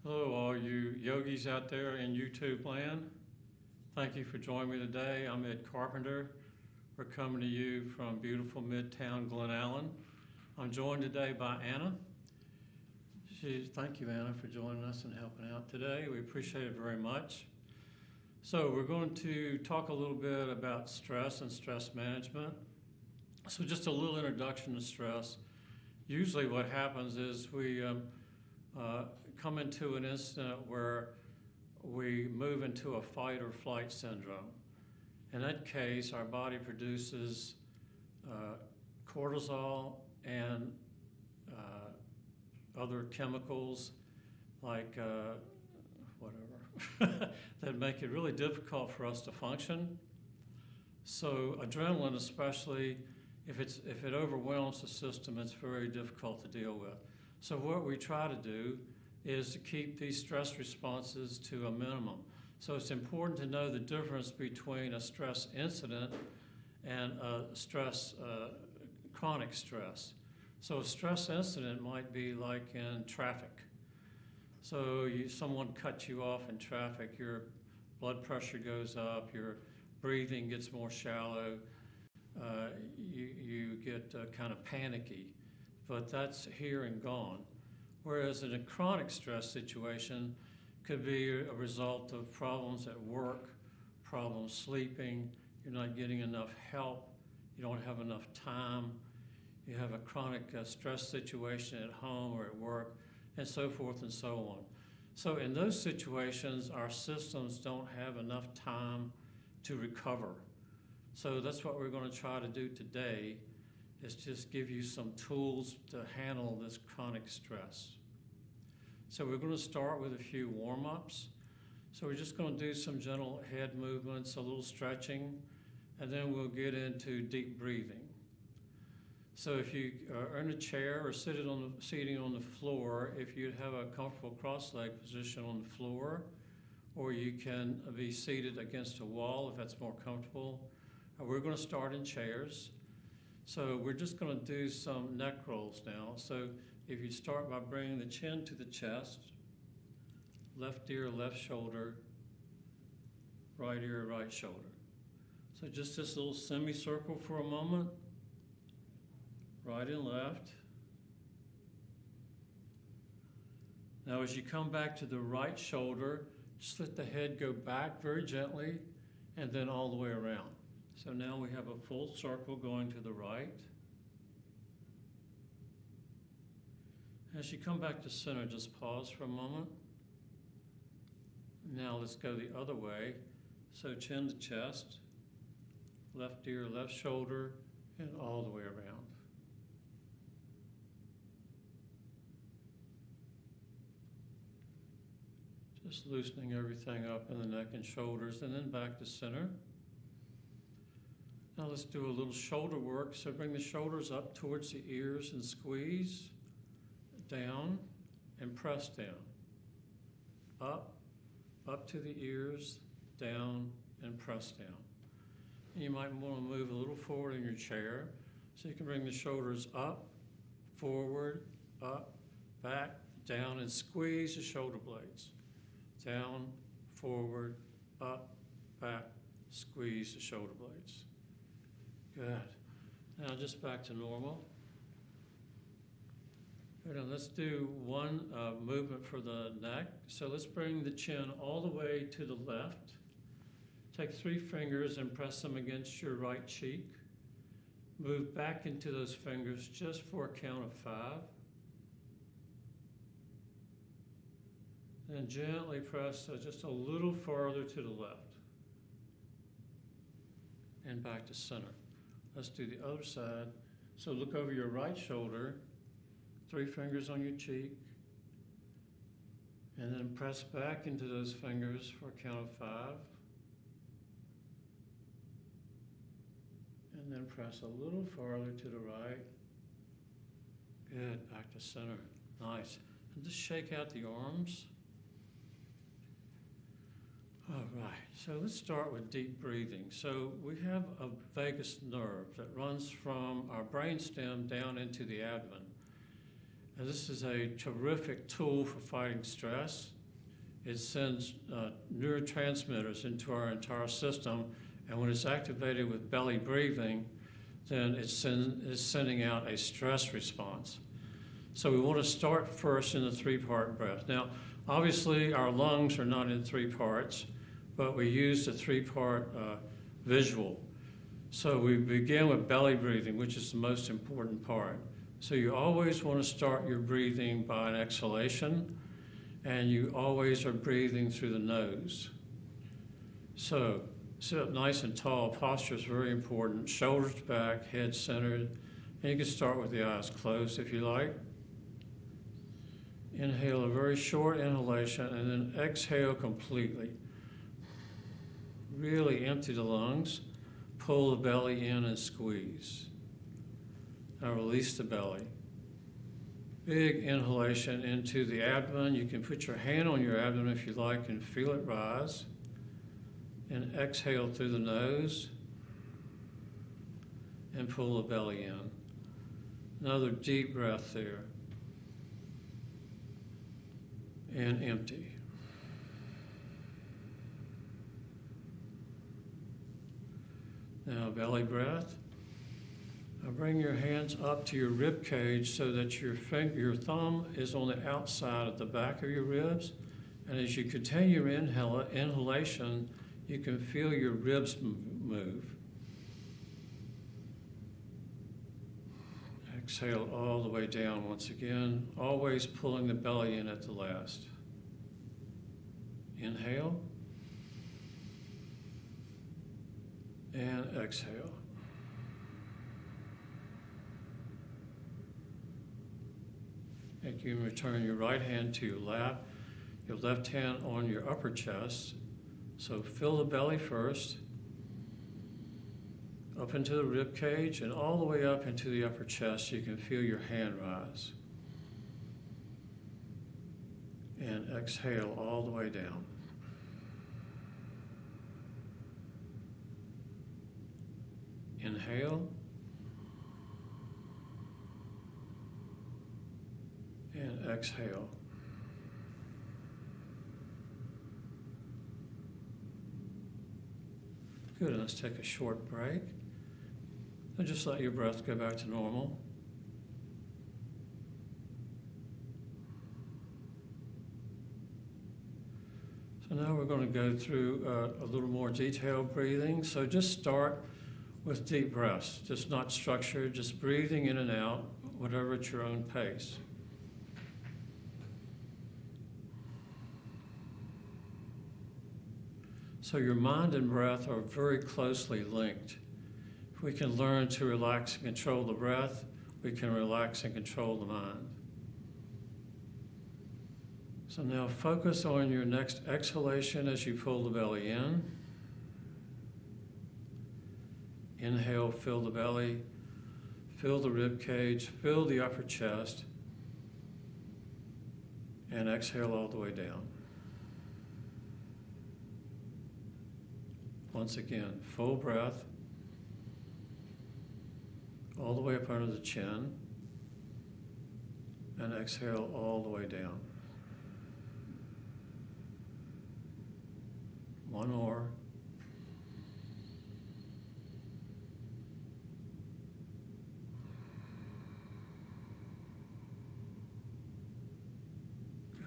Hello, all you yogis out there in YouTube land. Thank you for joining me today. I'm Ed Carpenter. We're coming to you from beautiful Midtown Glen Allen. I'm joined today by Anna. Thank you, Anna, for joining us and helping out today. We appreciate it very much. So we're going to talk a little bit about stress and stress management. So just a little introduction to stress. Usually what happens is we come into an incident where we move into a fight or flight syndrome. In that case, our body produces cortisol and other chemicals like whatever that make it really difficult for us to function. So adrenaline, especially if it overwhelms the system, it's very difficult to deal with. So what we try to do is to keep these stress responses to a minimum. So it's important to know the difference between a stress incident and a chronic stress. So a stress incident might be like in traffic. So someone cuts you off in traffic, your blood pressure goes up, your breathing gets more shallow, you get kind of panicky, but that's here and gone. Whereas in a chronic stress situation could be a result of problems at work, problems sleeping, you're not getting enough help, you don't have enough time, you have a chronic stress situation at home or at work, and so forth and so on. So in those situations, our systems don't have enough time to recover. So that's what we're going to try to do today, is just give you some tools to handle this chronic stress. So we're going to start with a few warm-ups. So we're just going to do some gentle head movements, a little stretching, and then we'll get into deep breathing. So if you are in a chair or sitting on the floor, if you have a comfortable cross-leg position on the floor, or you can be seated against a wall if that's more comfortable. We're going to start in chairs. So we're just going to do some neck rolls now. So if you start by bringing the chin to the chest, left ear, left shoulder, right ear, right shoulder. So just this little semicircle for a moment, right and left. Now as you come back to the right shoulder, just let the head go back very gently and then all the way around. So now we have a full circle going to the right. As you come back to center, just pause for a moment. Now let's go the other way. So chin to chest, left ear, left shoulder, and all the way around. Just loosening everything up in the neck and shoulders, and then back to center. Now let's do a little shoulder work. So bring the shoulders up towards the ears and squeeze, down, and press down. Up to the ears, down, and press down. And you might want to move a little forward in your chair. So you can bring the shoulders up, forward, up, back, down, and squeeze the shoulder blades. Down, forward, up, back, squeeze the shoulder blades. Good. Now just back to normal. Good. Now let's do one movement for the neck. So let's bring the chin all the way to the left. Take 3 fingers and press them against your right cheek. Move back into those fingers just for a count of 5. And gently press just a little farther to the left. And back to center. Let's do the other side. So look over your right shoulder, 3 fingers on your cheek, and then press back into those fingers for a count of 5. And then press a little farther to the right. Good, back to center. Nice. And just shake out the arms. All right, so let's start with deep breathing. So we have a vagus nerve that runs from our brainstem down into the abdomen. And this is a terrific tool for fighting stress. it sends neurotransmitters into our entire system, and when it's activated with belly breathing, then it's sending out a stress response. So we want to start first in the three-part breath. Now, obviously, our lungs are not in three parts, but we use the three-part visual. So we begin with belly breathing, which is the most important part. So you always want to start your breathing by an exhalation, and you always are breathing through the nose. So sit up nice and tall. Posture is very important. Shoulders back, head centered. And you can start with the eyes closed if you like. Inhale a very short inhalation, and then exhale completely. Really empty the lungs. Pull the belly in and squeeze. Now release the belly. Big inhalation into the abdomen. You can put your hand on your abdomen if you like and feel it rise. And exhale through the nose and pull the belly in. Another deep breath there. And empty. Now belly breath. Now bring your hands up to your rib cage so that your thumb is on the outside of the back of your ribs. And as you continue your inhalation, you can feel your ribs move. Exhale all the way down once again, always pulling the belly in at the last. Inhale. And exhale. And you can return your right hand to your lap, your left hand on your upper chest. So fill the belly first, up into the rib cage, and all the way up into the upper chest. You can feel your hand rise. And exhale all the way down. Inhale. And exhale. Good, and let's take a short break. And just let your breath go back to normal. So now we're going to go through a little more detailed breathing. So just start with deep breaths, just not structured, just breathing in and out, whatever at your own pace. So your mind and breath are very closely linked. If we can learn to relax and control the breath, we can relax and control the mind. So now focus on your next exhalation as you pull the belly in. Inhale, fill the belly, fill the rib cage, fill the upper chest, and exhale all the way down. Once again, full breath, all the way up under the chin, and exhale all the way down. One more.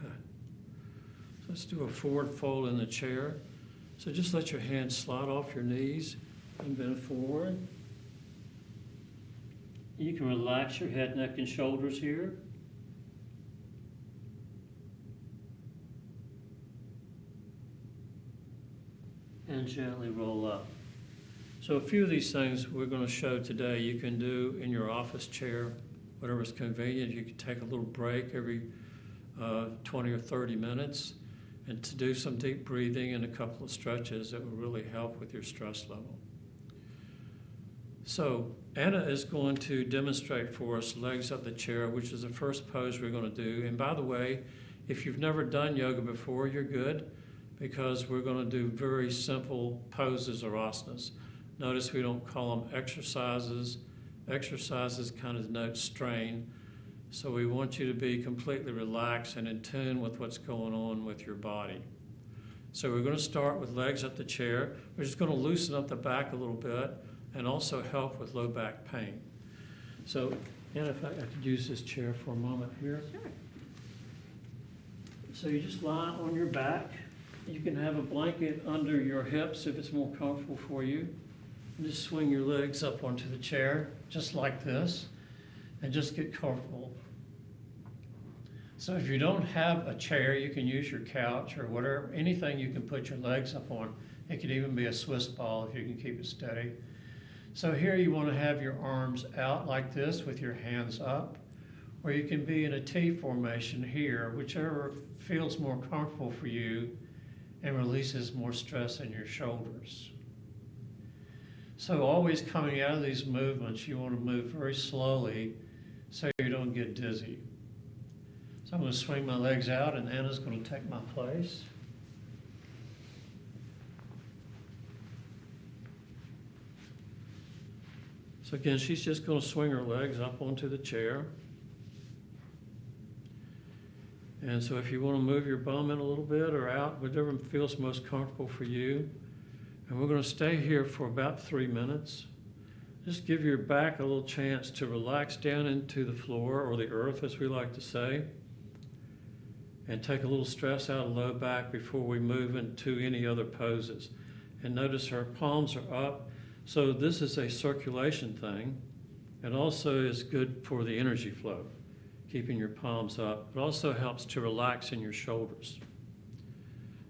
Good. So let's do a forward fold in the chair. So just let your hands slide off your knees and bend forward. You can relax your head, neck, and shoulders here. And gently roll up. So a few of these things we're going to show today you can do in your office chair, whatever's convenient. You can take a little break every 20 or 30 minutes and to do some deep breathing and a couple of stretches that will really help with your stress level. So Anna is going to demonstrate for us legs up the chair, which is the first pose we're going to do. And by the way, if you've never done yoga before, you're good, because we're going to do very simple poses or asanas. Notice we don't call them exercises. Exercises kind of denote strain. So we want you to be completely relaxed and in tune with what's going on with your body. So we're going to start with legs up the chair. We're just going to loosen up the back a little bit and also help with low back pain. So, and if I could use this chair for a moment here. Sure. So you just lie on your back. You can have a blanket under your hips if it's more comfortable for you. And just swing your legs up onto the chair, just like this, and just get comfortable. So if you don't have a chair, you can use your couch or whatever, anything you can put your legs up on. It could even be a Swiss ball if you can keep it steady. So here you want to have your arms out like this with your hands up, or you can be in a T formation here, whichever feels more comfortable for you and releases more stress in your shoulders. So always coming out of these movements, you want to move very slowly so you don't get dizzy. So I'm going to swing my legs out, and Anna's going to take my place. So again, she's just going to swing her legs up onto the chair. And so if you want to move your bum in a little bit or out, whatever feels most comfortable for you. And we're going to stay here for about 3 minutes. Just give your back a little chance to relax down into the floor, or the earth as we like to say. And take a little stress out of low back before we move into any other poses. And notice her palms are up. So this is a circulation thing. It also is good for the energy flow, keeping your palms up. It also helps to relax in your shoulders.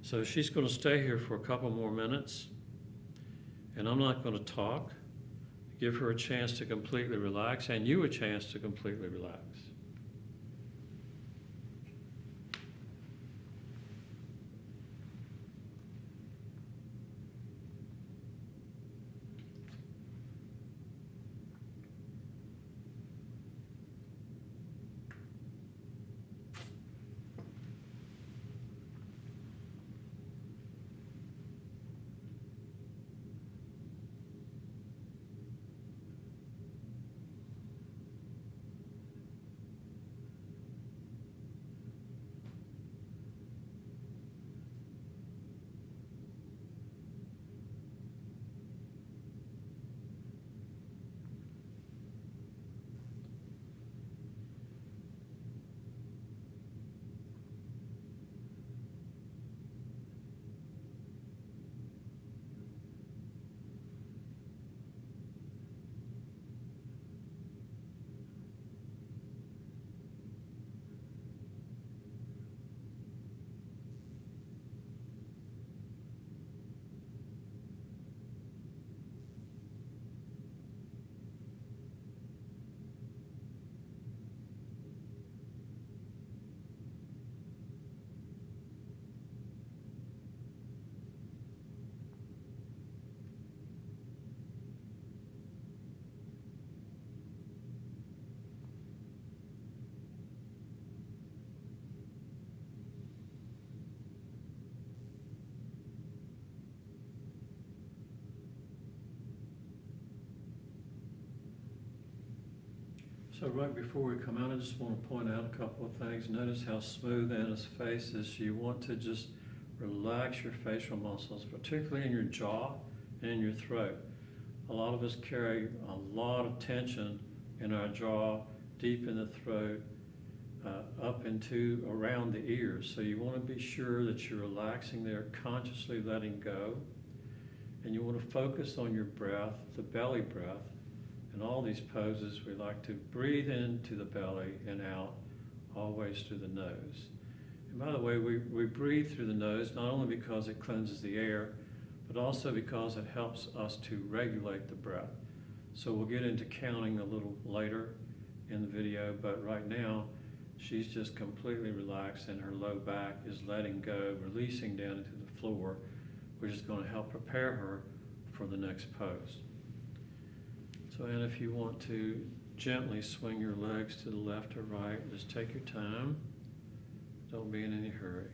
So she's going to stay here for a couple more minutes. And I'm not going to talk. Give her a chance to completely relax, and you a chance to completely relax. So right before we come out, I just want to point out a couple of things. Notice how smooth Anna's face is. You want to just relax your facial muscles, particularly in your jaw and in your throat. A lot of us carry a lot of tension in our jaw, deep in the throat, up into around the ears. So you want to be sure that you're relaxing there, consciously letting go. And you want to focus on your breath, the belly breath. In all these poses, we like to breathe into the belly and out, always through the nose. And by the way, we breathe through the nose not only because it cleanses the air, but also because it helps us to regulate the breath. So we'll get into counting a little later in the video, but right now, she's just completely relaxed and her low back is letting go, releasing down into the floor, which is going to help prepare her for the next pose. So, and if you want to gently swing your legs to the left or right, just take your time. Don't be in any hurry.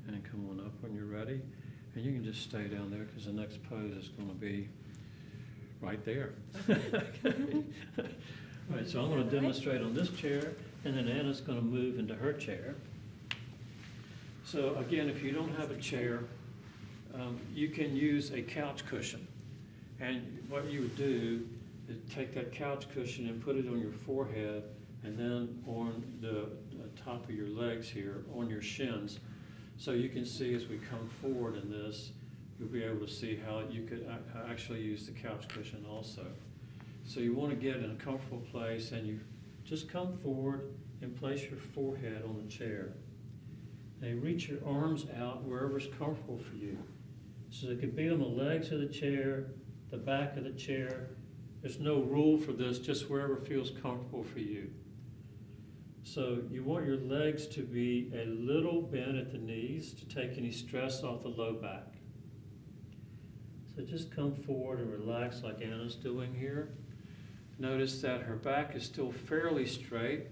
And come on up when you're ready. And you can just stay down there because the next pose is going to be right there. All right, so I'm going to demonstrate on this chair, and then Anna's going to move into her chair. So again, if you don't have a chair, you can use a couch cushion. And what you would do is take that couch cushion and put it on your forehead, and then on the top of your legs here, on your shins. So you can see as we come forward in this, you'll be able to see how you could actually use the couch cushion also. So you want to get in a comfortable place, and you just come forward and place your forehead on the chair. Now you reach your arms out wherever's comfortable for you. So it could be on the legs of the chair, the back of the chair. There's no rule for this, just wherever feels comfortable for you. So you want your legs to be a little bent at the knees to take any stress off the low back. So just come forward and relax like Anna's doing here. Notice that her back is still fairly straight.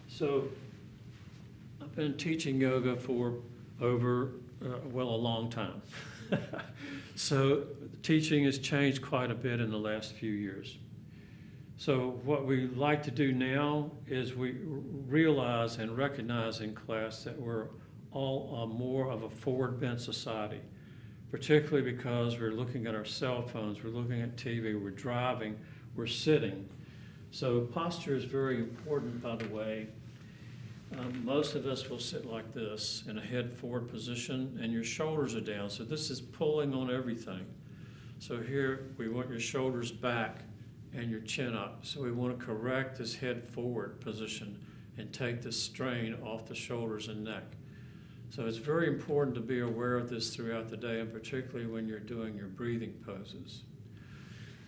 So I've been teaching yoga for over, a long time. So teaching has changed quite a bit in the last few years. So what we like to do now is we realize and recognize in class that we're all more of a forward bent society, particularly because we're looking at our cell phones, we're looking at TV, we're driving, we're sitting. So posture is very important, by the way. Most of us will sit like this in a head forward position, and your shoulders are down. So this is pulling on everything. So here we want your shoulders back and your chin up. So we want to correct this head forward position and take the strain off the shoulders and neck. So it's very important to be aware of this throughout the day, and particularly when you're doing your breathing poses.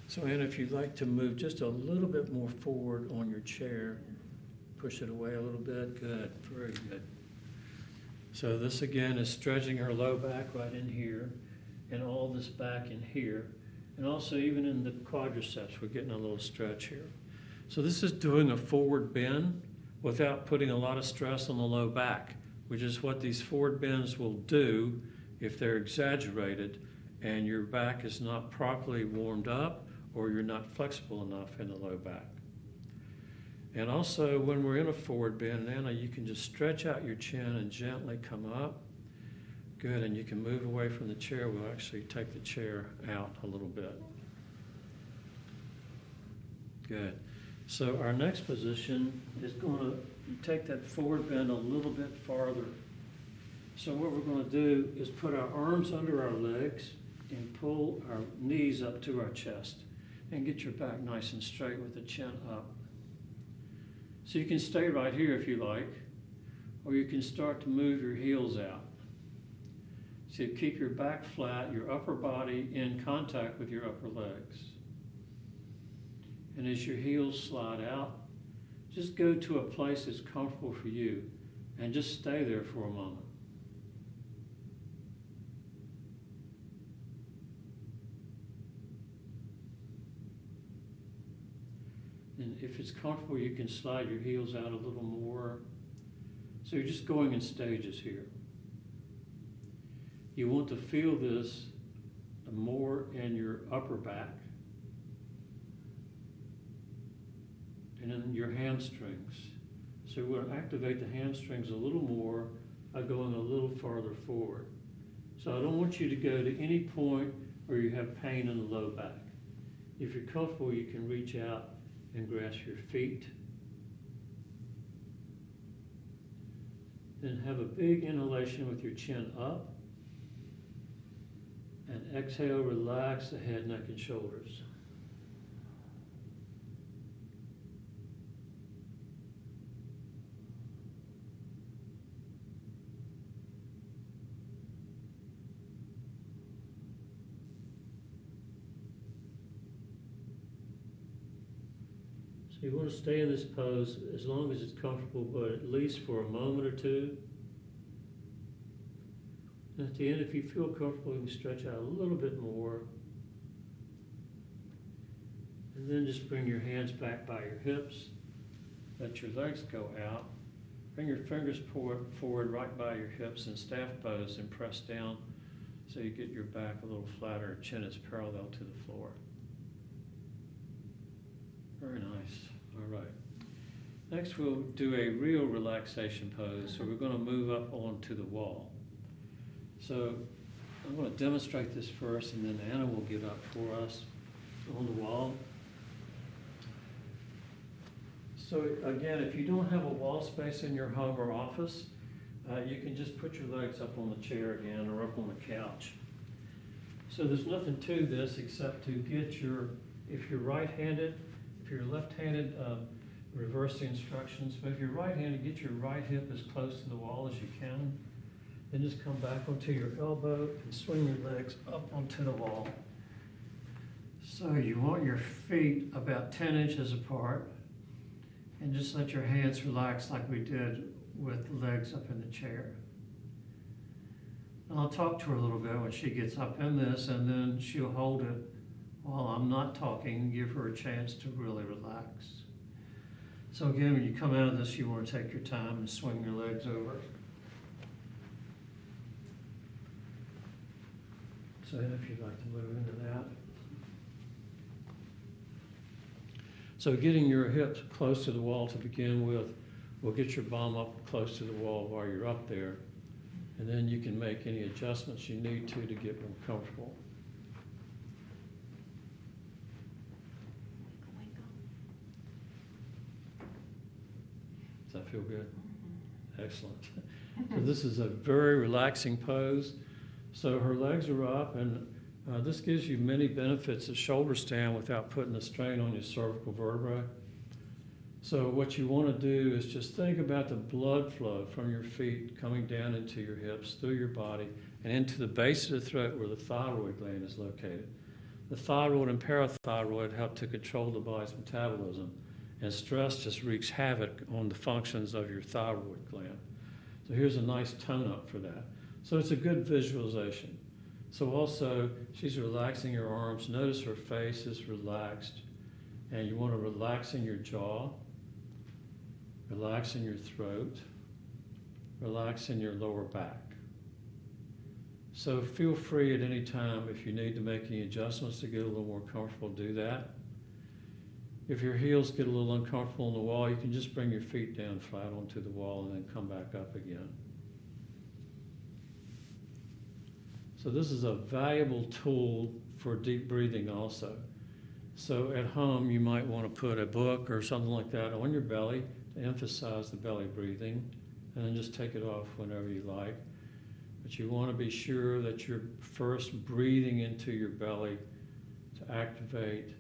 So Anna, if you'd like to move just a little bit more forward on your chair, push it away a little bit. Good, very good. So this again is stretching her low back right in here, and all this back in here, and also even in the quadriceps, we're getting a little stretch here. So this is doing a forward bend without putting a lot of stress on the low back, which is what these forward bends will do if they're exaggerated and your back is not properly warmed up or you're not flexible enough in the low back. And also when we're in a forward bend, Anna, you can just stretch out your chin and gently come up. Good, and you can move away from the chair. We'll actually take the chair out a little bit. Good. So our next position is going to take that forward bend a little bit farther. So what we're going to do is put our arms under our legs and pull our knees up to our chest and get your back nice and straight with the chin up. So you can stay right here if you like, or you can start to move your heels out. So you keep your back flat, your upper body in contact with your upper legs. And as your heels slide out, just go to a place that's comfortable for you and just stay there for a moment. And if it's comfortable, you can slide your heels out a little more. So you're just going in stages here. You want to feel this more in your upper back and in your hamstrings. So we're going to activate the hamstrings a little more by going a little farther forward. So I don't want you to go to any point where you have pain in the low back. If you're comfortable, you can reach out and grasp your feet. Then have a big inhalation with your chin up. And exhale, relax the head, neck, and shoulders. So you want to stay in this pose as long as it's comfortable, but at least for a moment or two. And at the end, if you feel comfortable, you can stretch out a little bit more. And then just bring your hands back by your hips. Let your legs go out. Bring your fingers forward right by your hips in staff pose and press down so you get your back a little flatter, chin is parallel to the floor. Very nice. All right. Next, we'll do a real relaxation pose. So we're going to move up onto the wall. So I'm going to demonstrate this first, and then Anna will get up for us on the wall. So again, if you don't have a wall space in your home or office, you can just put your legs up on the chair again or up on the couch. So there's nothing to this except to get if you're right-handed, if you're left-handed, reverse the instructions. But if you're right-handed, get your right hip as close to the wall as you can. Then just come back onto your elbow and swing your legs up onto the wall. So you want your feet about 10 inches apart. And just let your hands relax like we did with the legs up in the chair. And I'll talk to her a little bit when she gets up in this, and then she'll hold it while I'm not talking, give her a chance to really relax. So again, when you come out of this, you want to take your time and swing your legs over. So if you'd like to move into that. So getting your hips close to the wall to begin with will get your bum up close to the wall while you're up there. And then you can make any adjustments you need to get more comfortable. Does that feel good? Excellent. So this is a very relaxing pose. So her legs are up, and this gives you many benefits of shoulder stand without putting a strain on your cervical vertebrae. So what you want to do is just think about the blood flow from your feet coming down into your hips, through your body, and into the base of the throat where the thyroid gland is located. The thyroid and parathyroid help to control the body's metabolism, and stress just wreaks havoc on the functions of your thyroid gland. So here's a nice tone up for that. So it's a good visualization. So also, she's relaxing her arms. Notice her face is relaxed. And you want to relax in your jaw, relax in your throat, relax in your lower back. So feel free at any time if you need to make any adjustments to get a little more comfortable, do that. If your heels get a little uncomfortable on the wall, you can just bring your feet down flat onto the wall and then come back up again. So this is a valuable tool for deep breathing also. So at home, you might want to put a book or something like that on your belly to emphasize the belly breathing, and then just take it off whenever you like. But you want to be sure that you're first breathing into your belly to activate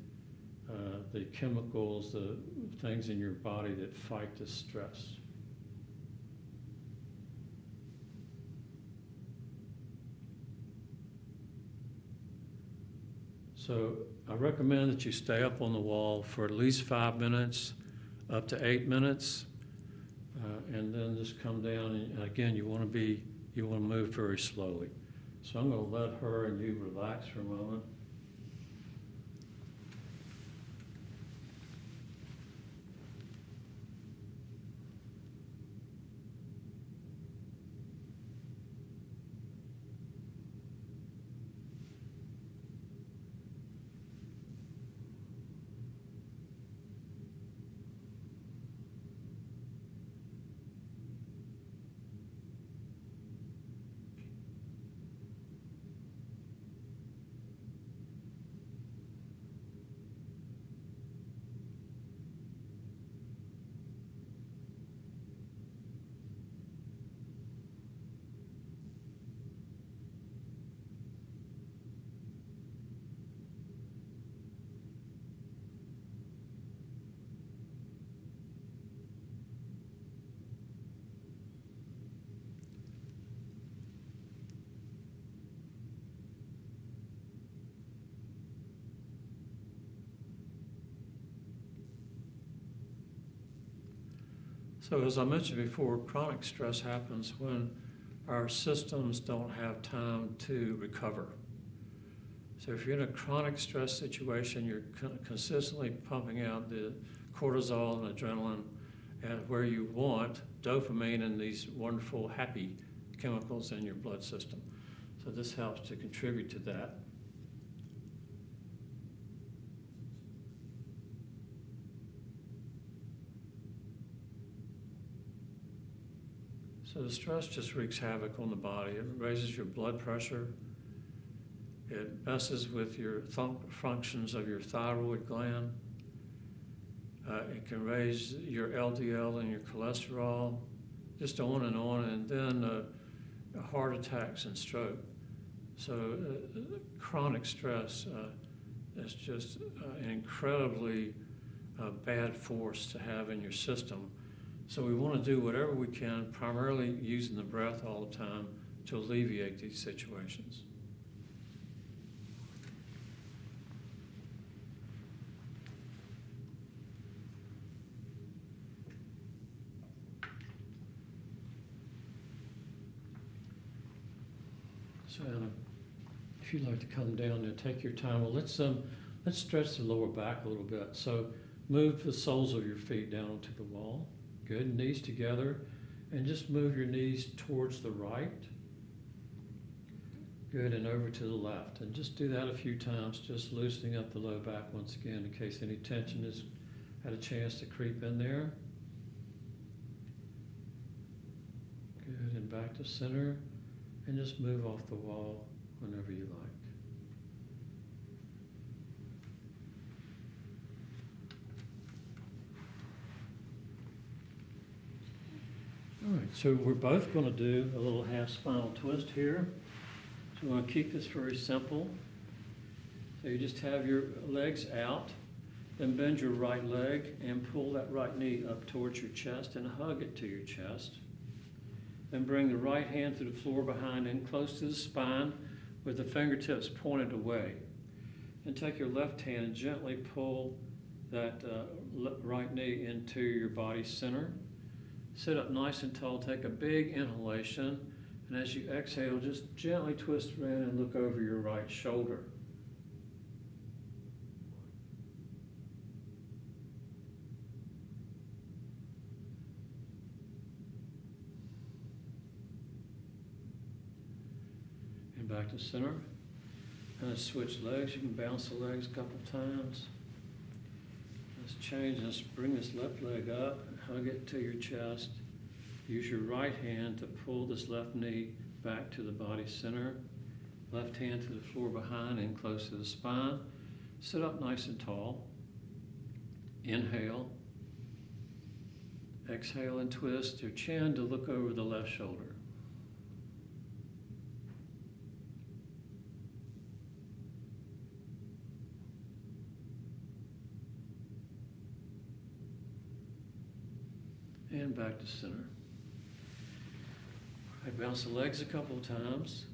the chemicals, the things in your body that fight the stress. So I recommend that you stay up on the wall for at least 5 minutes, up to 8 minutes, and then just come down. And again, you want to move very slowly. So I'm going to let her and you relax for a moment. So as I mentioned before, chronic stress happens when our systems don't have time to recover. So if you're in a chronic stress situation, you're consistently pumping out the cortisol and adrenaline at where you want dopamine and these wonderful happy chemicals in your blood system. So this helps to contribute to that. So the stress just wreaks havoc on the body. It raises your blood pressure. It messes with your functions of your thyroid gland. It can raise your LDL and your cholesterol, just on, and then heart attacks and stroke. So chronic stress is just an incredibly bad force to have in your system. So we want to do whatever we can, primarily using the breath all the time, to alleviate these situations. So Anna, if you'd like to come down and take your time, well, let's stretch the lower back a little bit. So move the soles of your feet down onto the wall. Good, knees together, and just move your knees towards the right. Good, and over to the left. And just do that a few times, just loosening up the low back once again in case any tension has had a chance to creep in there. Good, and back to center. And just move off the wall whenever you like. All right, so we're both going to do a little half spinal twist here. So we're going to keep this very simple. So you just have your legs out, then bend your right leg and pull that right knee up towards your chest and hug it to your chest. Then bring the right hand to the floor behind and close to the spine with the fingertips pointed away. And take your left hand and gently pull that right knee into your body center. Sit up nice and tall, take a big inhalation, and as you exhale, just gently twist around and look over your right shoulder. Back to center. And let's switch legs. You can bounce the legs a couple times. Let's change. Let's bring this left leg up, hug it to your chest. Use your right hand to pull this left knee back to the body center. Left hand to the floor behind and close to the spine. Sit up nice and tall. Inhale. Exhale and twist your chin to look over the left shoulder. And back to center. I bounce the legs a couple of times,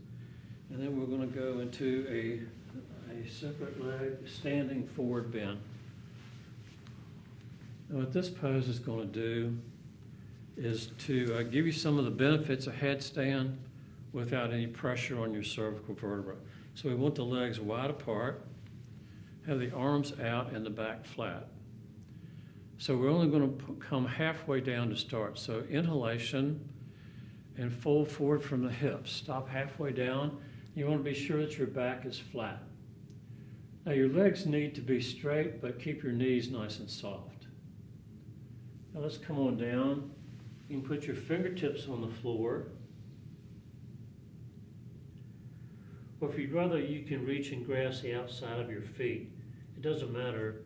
and then we're going to go into a separate leg standing forward bend. Now what this pose is going to do is to give you some of the benefits of headstand without any pressure on your cervical vertebra. So we want the legs wide apart, have the arms out and the back flat. So we're only going to come halfway down to start. So inhalation and fold forward from the hips. Stop halfway down. You want to be sure that your back is flat. Now your legs need to be straight, but keep your knees nice and soft. Now let's come on down. You can put your fingertips on the floor. Or if you'd rather, you can reach and grasp the outside of your feet. It doesn't matter.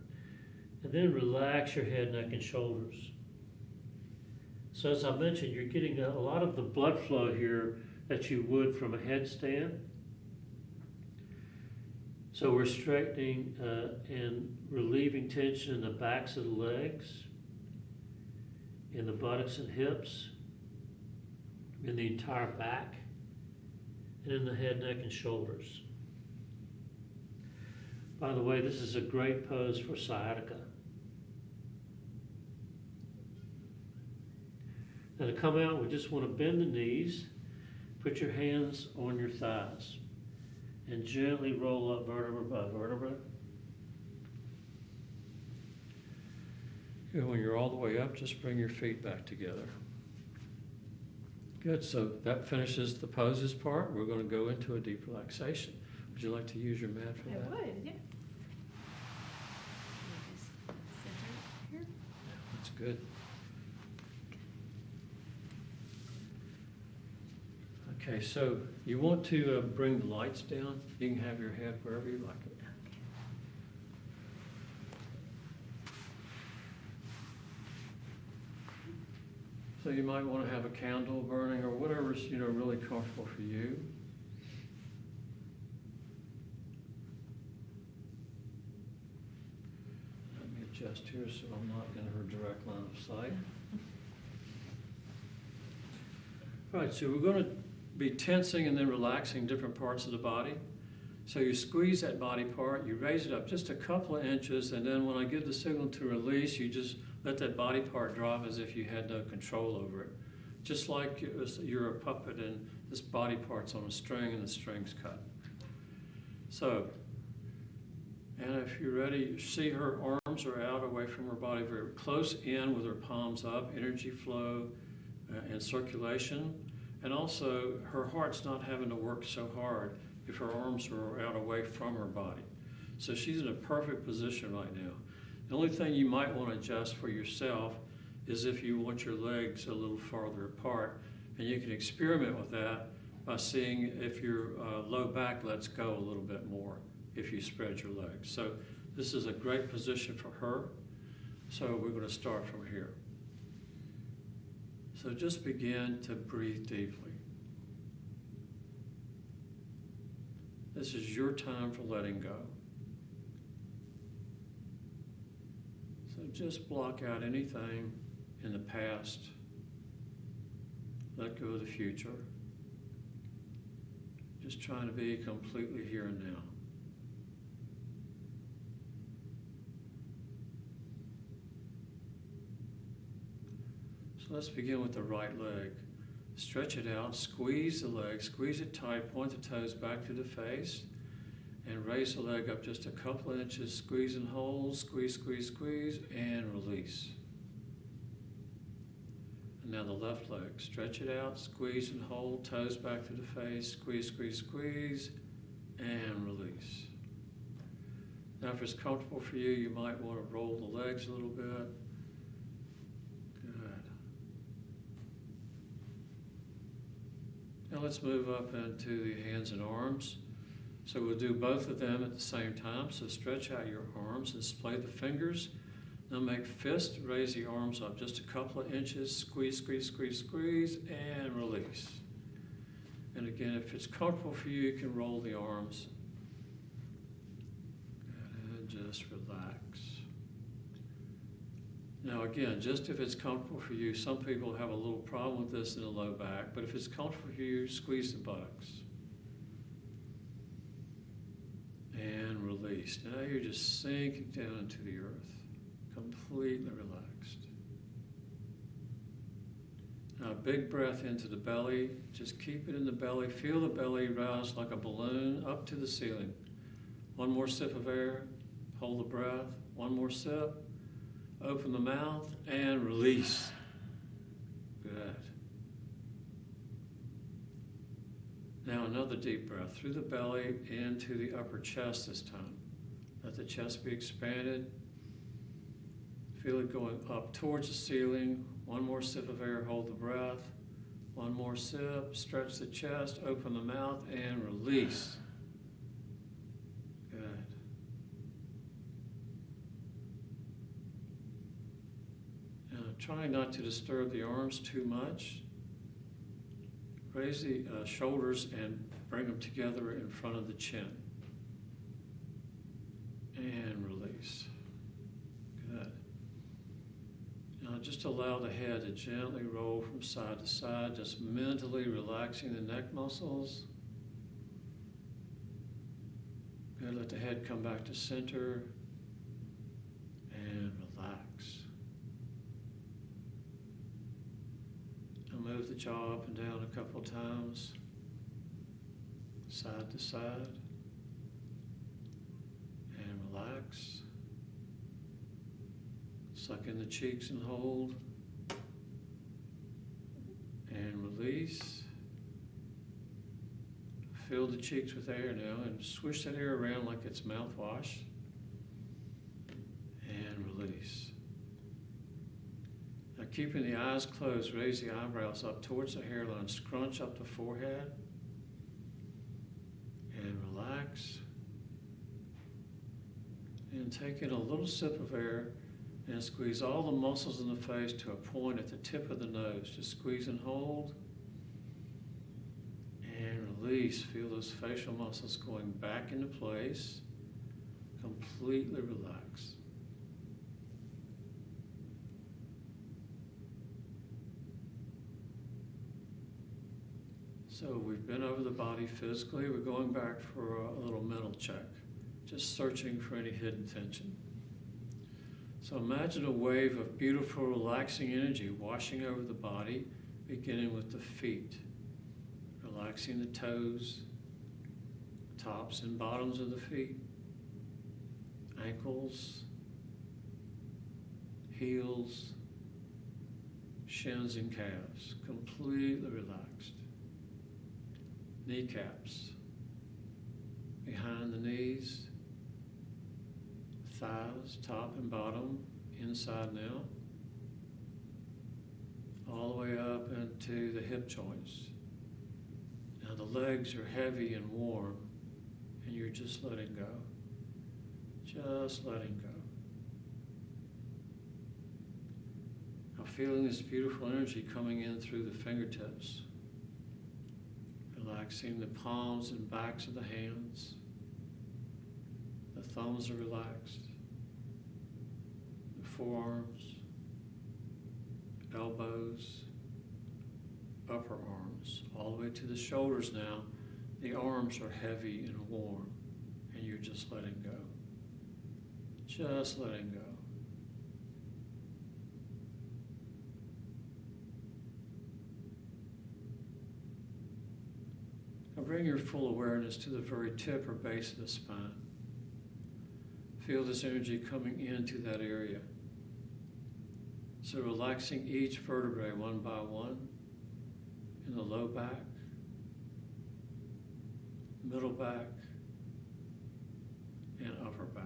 And then relax your head, neck, and shoulders. So as I mentioned, you're getting a lot of the blood flow here that you would from a headstand. So we're straightening and relieving tension in the backs of the legs, in the buttocks and hips, in the entire back, and in the head, neck, and shoulders. By the way, this is a great pose for sciatica. Now to come out, we just want to bend the knees, put your hands on your thighs, and gently roll up vertebra by vertebra. Good. When you're all the way up, just bring your feet back together. Good, so that finishes the poses part. We're going to go into a deep relaxation. Would you like to use your mat for that? I would, yeah. That's good. Okay, so you want to bring the lights down. You can have your head wherever you like it. So you might want to have a candle burning or whatever's really comfortable for you. Let me adjust here so I'm not in her direct line of sight. All right, so we're going to be tensing and then relaxing different parts of the body. So you squeeze that body part, you raise it up just a couple of inches, and then when I give the signal to release, you just let that body part drop as if you had no control over it. Just like you're a puppet and this body part's on a string and the string's cut. So, and if you're ready, you see her arms are out away from her body, very close in with her palms up, energy flow and circulation. And also, her heart's not having to work so hard if her arms are out away from her body. So she's in a perfect position right now. The only thing you might want to adjust for yourself is if you want your legs a little farther apart. And you can experiment with that by seeing if your low back lets go a little bit more if you spread your legs. So this is a great position for her. So we're going to start from here. So just begin to breathe deeply. This is your time for letting go. So just block out anything in the past. Let go of the future. Just trying to be completely here and now. So let's begin with the right leg. Stretch it out, squeeze the leg, squeeze it tight, point the toes back to the face, and raise the leg up just a couple of inches, squeeze and hold, squeeze, squeeze, squeeze, and release. And now the left leg, stretch it out, squeeze and hold, toes back to the face, squeeze, squeeze, squeeze, and release. Now if it's comfortable for you, you might want to roll the legs a little bit. Now let's move up into the hands and arms. So we'll do both of them at the same time. So stretch out your arms and splay the fingers. Now make fist, raise the arms up just a couple of inches, squeeze, squeeze, squeeze, squeeze, and release. And again, if it's comfortable for you, you can roll the arms. And just relax. Now again, just if it's comfortable for you, some people have a little problem with this in the low back, but if it's comfortable for you, squeeze the buttocks. And release. Now you're just sinking down into the earth, completely relaxed. Now big breath into the belly, just keep it in the belly, feel the belly rise like a balloon up to the ceiling. One more sip of air, hold the breath, one more sip. Open the mouth and release. Good. Now another deep breath through the belly into the upper chest this time. Let the chest be expanded. Feel it going up towards the ceiling. One more sip of air, hold the breath. One more sip, stretch the chest, open the mouth, and release. Good. Trying not to disturb the arms too much. Raise the shoulders and bring them together in front of the chin. And release. Good. Now just allow the head to gently roll from side to side, just mentally relaxing the neck muscles. Good. Let the head come back to center. And relax. Move the jaw up and down a couple times, side to side, and relax. Suck in the cheeks and hold, and release. Fill the cheeks with air now and swish that air around like it's mouthwash, and release. Now keeping the eyes closed, raise the eyebrows up towards the hairline, scrunch up the forehead, and relax. And take in a little sip of air and squeeze all the muscles in the face to a point at the tip of the nose. Just squeeze and hold. And release. Feel those facial muscles going back into place. Completely relaxed. So we've been over the body physically. We're going back for a little mental check. Just searching for any hidden tension. So imagine a wave of beautiful, relaxing energy washing over the body, beginning with the feet. Relaxing the toes, tops and bottoms of the feet, ankles, heels, shins and calves, completely relaxed. Kneecaps, behind the knees, thighs, top and bottom, inside now, all the way up into the hip joints. Now the legs are heavy and warm, and you're just letting go. Just letting go. Now feeling this beautiful energy coming in through the fingertips. Relaxing the palms and backs of the hands. The thumbs are relaxed. The forearms, elbows, upper arms, all the way to the shoulders now. The arms are heavy and warm, and you're just letting go. Just letting go. Now bring your full awareness to the very tip or base of the spine. Feel this energy coming into that area. So relaxing each vertebrae one by one. In the low back, middle back, and upper back.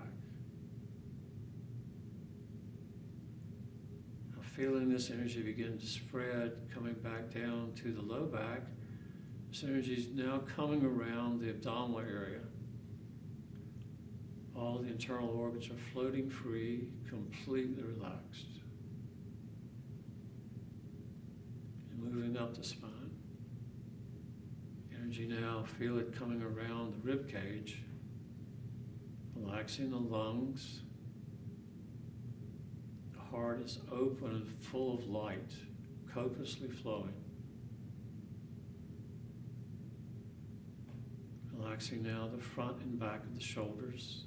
Now feeling this energy begin to spread, coming back down to the low back. This energy is now coming around the abdominal area. All the internal organs are floating free, completely relaxed. And moving up the spine. Energy now, feel it coming around the rib cage, relaxing the lungs. The heart is open and full of light, copiously flowing. Relaxing now the front and back of the shoulders,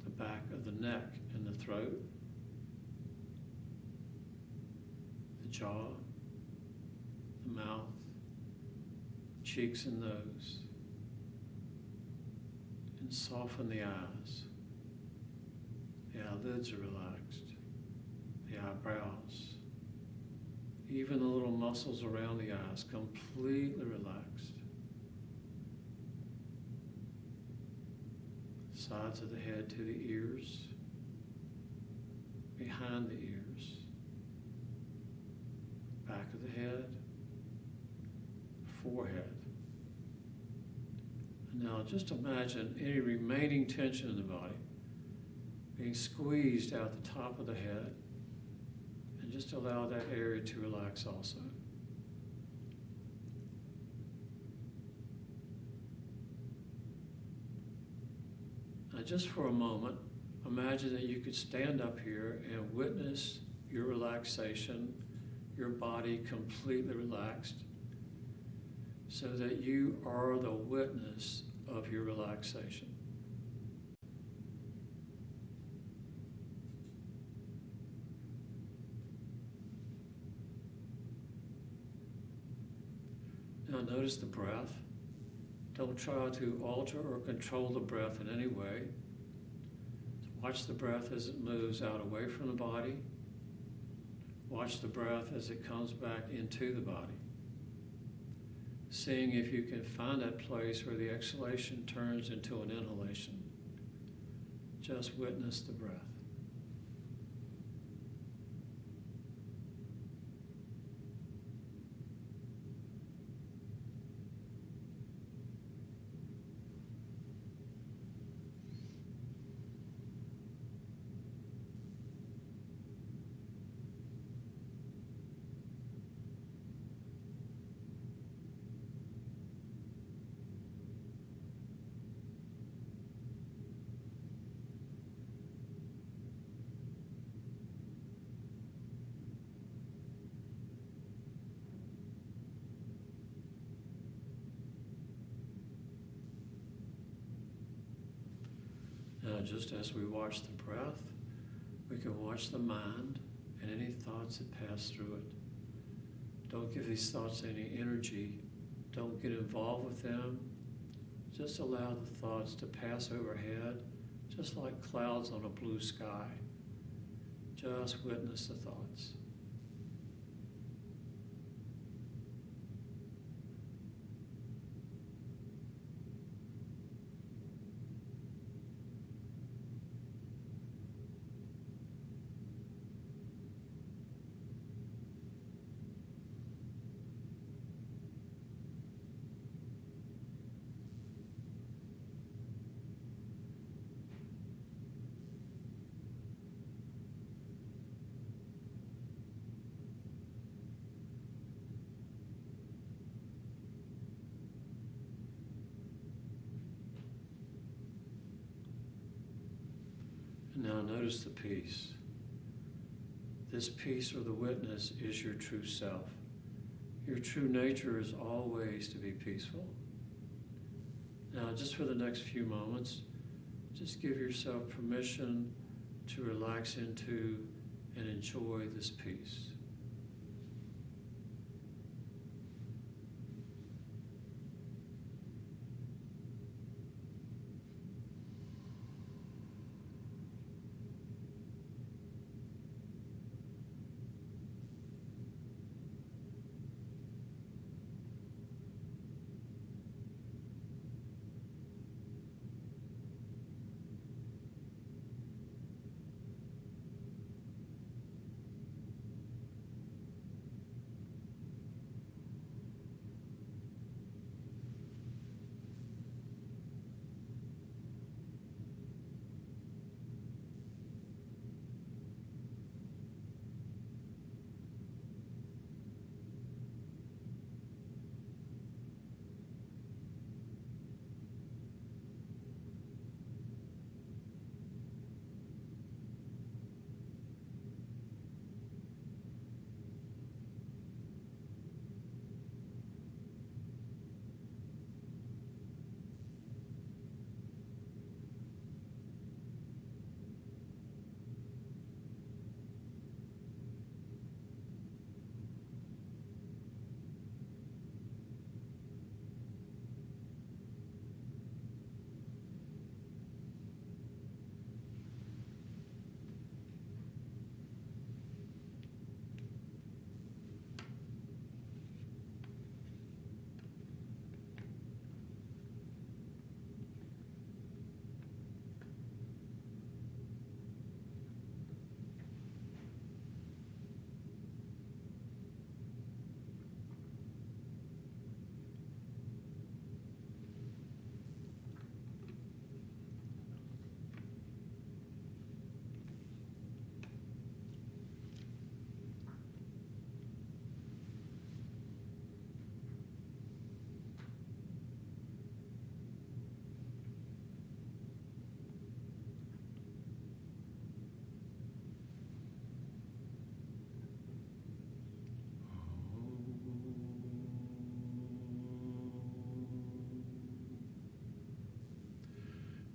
the back of the neck and the throat, the jaw, the mouth, cheeks and nose, and soften the eyes. The eyelids are relaxed, the eyebrows, even the little muscles around the eyes completely relaxed. Sides of the head to the ears, behind the ears, back of the head, forehead. And now just imagine any remaining tension in the body being squeezed out the top of the head, and just allow that area to relax also. Now just for a moment, imagine that you could stand up here and witness your relaxation, your body completely relaxed, so that you are the witness of your relaxation. Now notice the breath. Don't try to alter or control the breath in any way. Watch the breath as it moves out away from the body. Watch the breath as it comes back into the body. Seeing if you can find that place where the exhalation turns into an inhalation. Just witness the breath. Now, just as we watch the breath, we can watch the mind and any thoughts that pass through it. Don't give these thoughts any energy. Don't get involved with them. Just allow the thoughts to pass overhead, just like clouds on a blue sky. Just witness the thoughts. And now notice the peace. This peace or the witness is your true self. Your true nature is always to be peaceful. Now, just for the next few moments, just give yourself permission to relax into and enjoy this peace.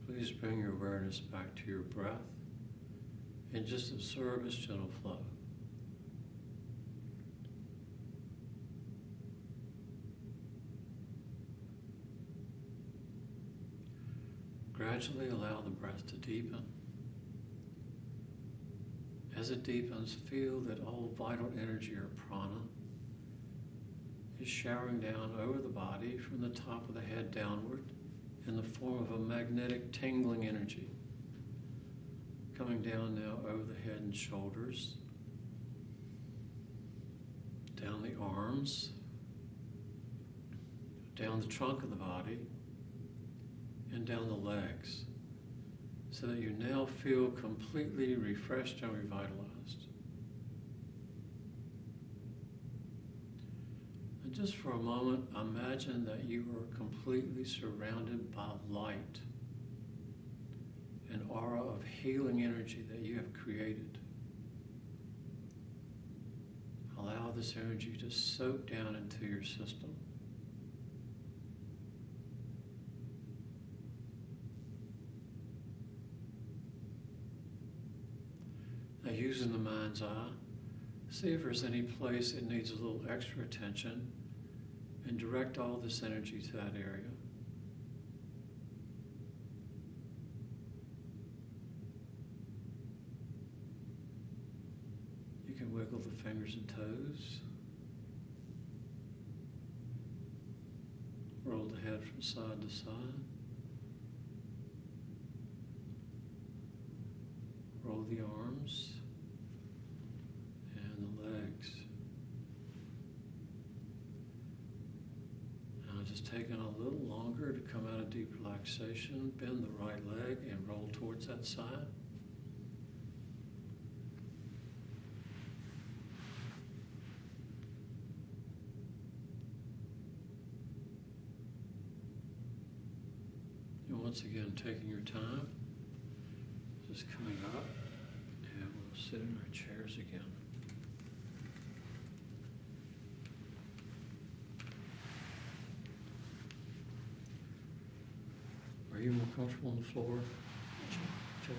Please bring your awareness back to your breath and just observe its gentle flow. Gradually allow the breath to deepen. As it deepens, feel that all vital energy or prana is showering down over the body from the top of the head downward in the form of a magnetic tingling energy. Coming down now over the head and shoulders, down the arms, down the trunk of the body, and down the legs, so that you now feel completely refreshed and revitalized. And just for a moment, imagine that you are completely surrounded by light, an aura of healing energy that you have created. Allow this energy to soak down into your system. using the mind's eye, see if there's any place it needs a little extra attention and direct all this energy to that area. You can wiggle the fingers and toes. Roll the head from side to side. Roll the arms and the legs. Now just taking a little longer to come out of deep relaxation, bend the right leg and roll towards that side. And once again, taking your time, just coming up, and we'll sit in our chairs again. Are you more comfortable on the floor? Check.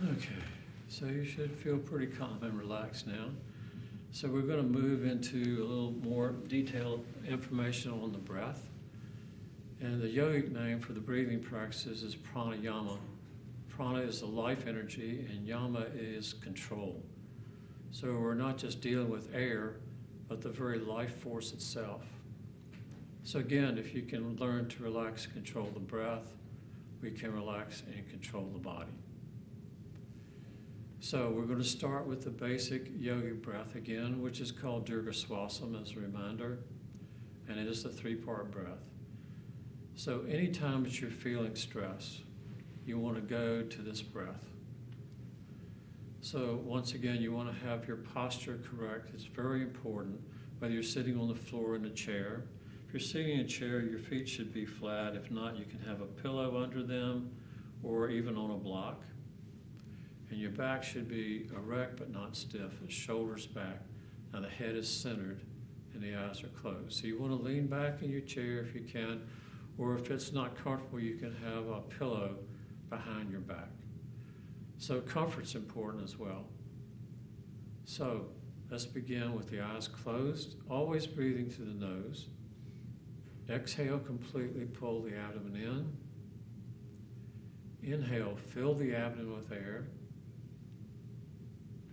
Okay, so you should feel pretty calm and relaxed now. So we're going to move into a little more detailed information on the breath. And the yogic name for the breathing practices is pranayama. Prana is the life energy and yama is control. So we're not just dealing with air, but the very life force itself. So again, if you can learn to relax and control the breath, we can relax and control the body. So we're going to start with the basic yogic breath again, which is called Dirga Swasam as a reminder, and it is a 3-part breath. So anytime that you're feeling stress, you want to go to this breath. So once again, you want to have your posture correct. It's very important, whether you're sitting on the floor or in a chair. If you're sitting in a chair, your feet should be flat. If not, you can have a pillow under them or even on a block. And your back should be erect but not stiff, the shoulders back. Now the head is centered and the eyes are closed. So you want to lean back in your chair if you can, or if it's not comfortable, you can have a pillow behind your back. So comfort's important as well. So let's begin with the eyes closed, always breathing through the nose. Exhale, completely pull the abdomen in. Inhale, fill the abdomen with air.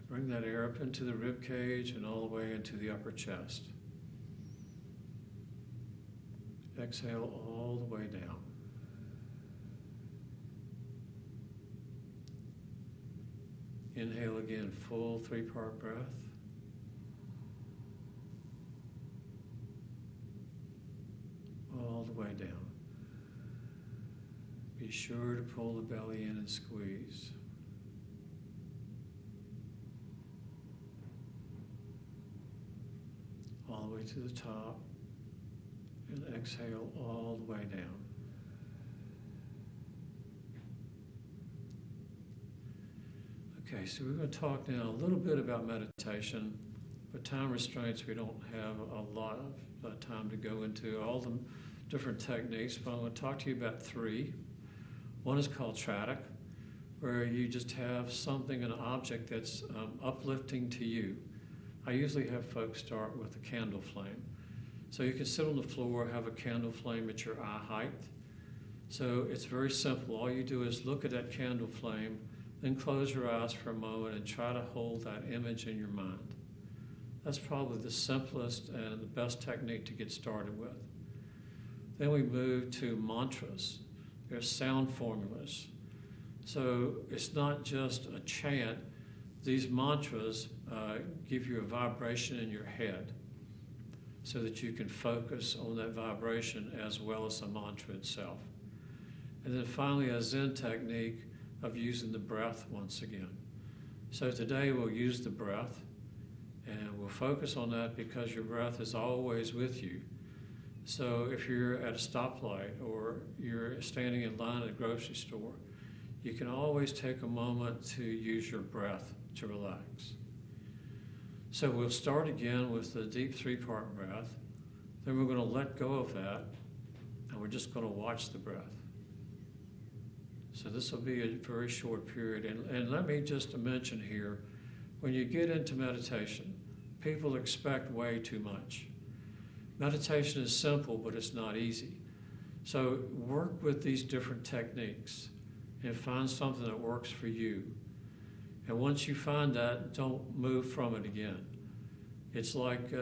Bring that air up into the rib cage and all the way into the upper chest. Exhale all the way down. Inhale again, full 3-part breath. All the way down. Be sure to pull the belly in and squeeze. All the way to the top. And exhale all the way down. Okay, so we're going to talk now a little bit about meditation, but time restraints, we don't have a lot of time to go into all the different techniques, but I'm going to talk to you about 3. One is called Tradak, where you just have something, an object that's uplifting to you. I usually have folks start with a candle flame. So you can sit on the floor, have a candle flame at your eye height. So it's very simple. All you do is look at that candle flame, then close your eyes for a moment and try to hold that image in your mind. That's probably the simplest and the best technique to get started with. Then we move to mantras. There's sound formulas. So it's not just a chant. These mantras give you a vibration in your head so that you can focus on that vibration as well as the mantra itself. And then finally, a Zen technique of using the breath once again. So today we'll use the breath, and we'll focus on that because your breath is always with you. So if you're at a stoplight or you're standing in line at a grocery store, you can always take a moment to use your breath to relax. So we'll start again with the deep 3-part breath. Then we're going to let go of that, and we're just going to watch the breath. So this will be a very short period. And let me just mention here, when you get into meditation, people expect way too much. Meditation is simple, but it's not easy. So work with these different techniques and find something that works for you. And once you find that, don't move from it again. It's like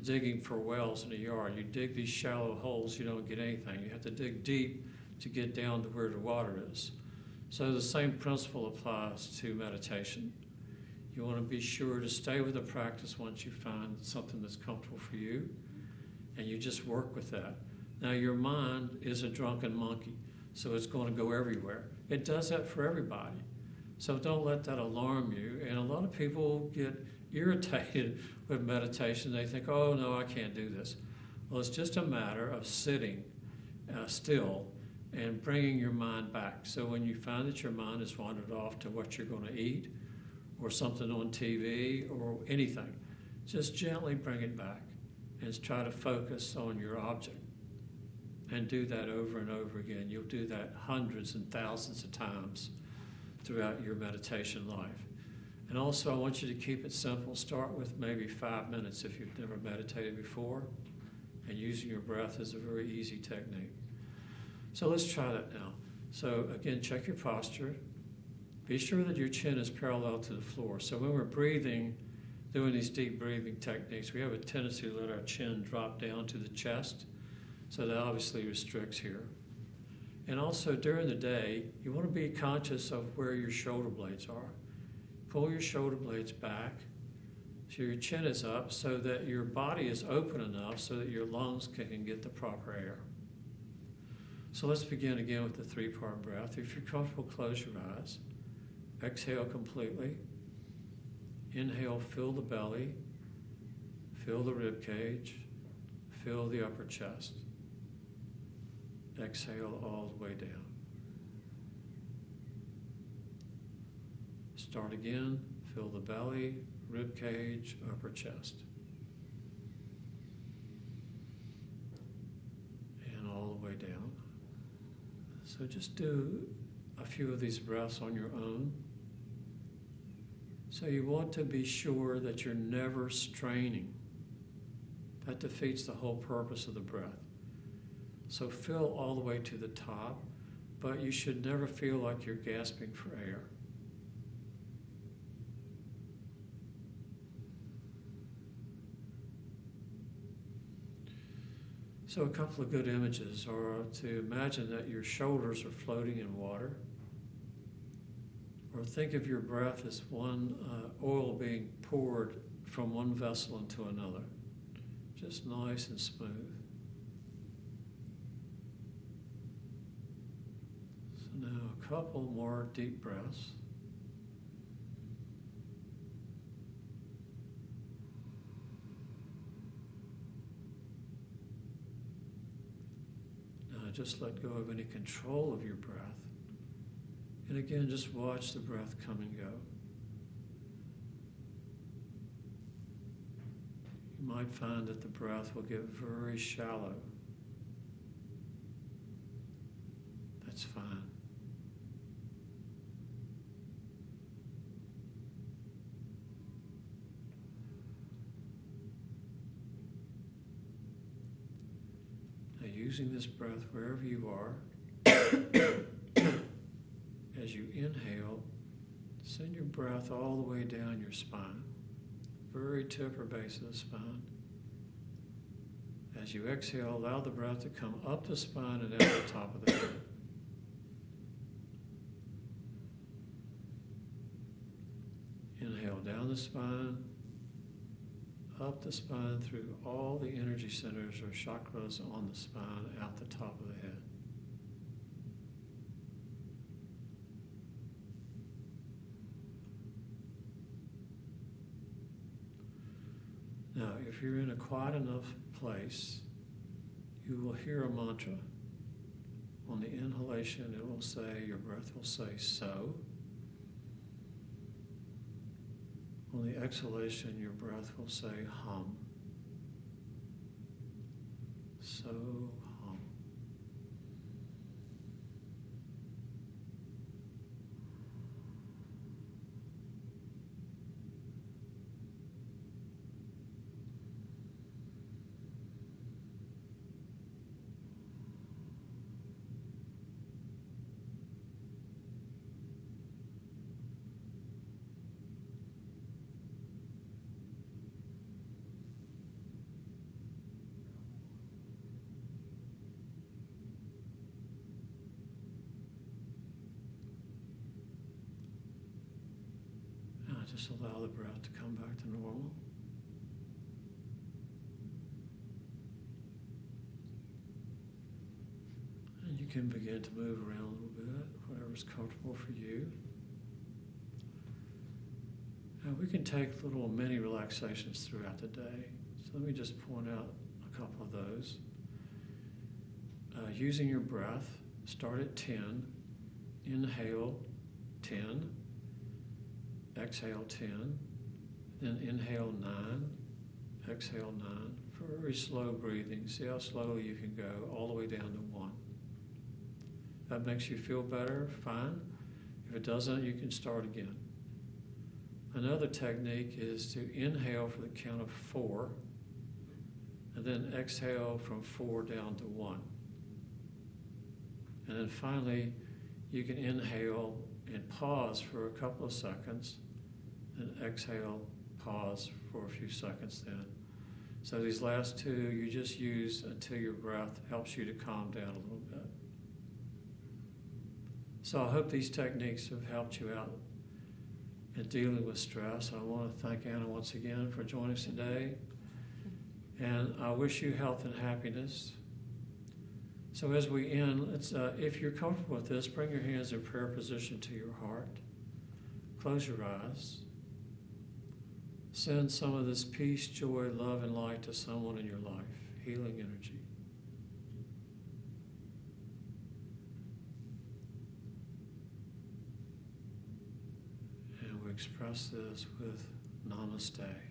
digging for wells in a yard. You dig these shallow holes, you don't get anything. You have to dig deep to get down to where the water is. So the same principle applies to meditation. You want to be sure to stay with the practice once you find something that's comfortable for you, and you just work with that. Now, your mind is a drunken monkey, so it's going to go everywhere. It does that for everybody. So don't let that alarm you. And a lot of people get irritated with meditation. They think, oh, no, I can't do this. Well, it's just a matter of sitting still and bringing your mind back. So when you find that your mind has wandered off to what you're going to eat or something on TV or anything, just gently bring it back and try to focus on your object. And do that over and over again. You'll do that hundreds and thousands of times throughout your meditation life. And also, I want you to keep it simple. Start with maybe 5 minutes if you've never meditated before. And using your breath is a very easy technique. So let's try that now. So again, check your posture. Be sure that your chin is parallel to the floor. So when we're breathing, doing these deep breathing techniques, we have a tendency to let our chin drop down to the chest. So that obviously restricts here. And also during the day, you want to be conscious of where your shoulder blades are. Pull your shoulder blades back so your chin is up so that your body is open enough so that your lungs can get the proper air. So let's begin again with the 3-part breath. If you're comfortable, close your eyes. Exhale completely. Inhale, fill the belly, fill the rib cage, fill the upper chest. Exhale all the way down. Start again. Fill the belly, rib cage, upper chest. And all the way down. So just do a few of these breaths on your own. So you want to be sure that you're never straining. That defeats the whole purpose of the breath. So fill all the way to the top, but you should never feel like you're gasping for air. So a couple of good images are to imagine that your shoulders are floating in water, or think of your breath as one oil being poured from one vessel into another, just nice and smooth. Now a couple more deep breaths. Now just let go of any control of your breath. And again, just watch the breath come and go. You might find that the breath will get very shallow. That's fine. Using this breath wherever you are, as you inhale, send your breath all the way down your spine, very tip or base of the spine. As you exhale, allow the breath to come up the spine and out the top of the head. Inhale down the spine, up the spine through all the energy centers or chakras on the spine, out the top of the head. Now, if you're in a quiet enough place, you will hear a mantra. On the inhalation, it will say, your breath will say, so. On the exhalation, your breath will say hum. So hum. Just allow the breath to come back to normal. And you can begin to move around a little bit, whatever's comfortable for you. Now we can take little mini relaxations throughout the day. So let me just point out a couple of those. Using your breath, start at 10, inhale 10, exhale 10, then inhale 9, exhale 9. Very slow breathing. See how slow you can go all the way down to 1. If that makes you feel better, fine. If it doesn't, you can start again. Another technique is to inhale for the count of 4, and then exhale from 4 down to 1. And then finally, you can inhale and pause for a couple of seconds, and exhale, pause for a few seconds then. So these last two you just use until your breath helps you to calm down a little bit. So I hope these techniques have helped you out in dealing with stress. I want to thank Anna once again for joining us today. And I wish you health and happiness. So as we end, let's, if you're comfortable with this, bring your hands in prayer position to your heart. Close your eyes. Send some of this peace, joy, love, and light to someone in your life. Healing energy. And we express this with namaste.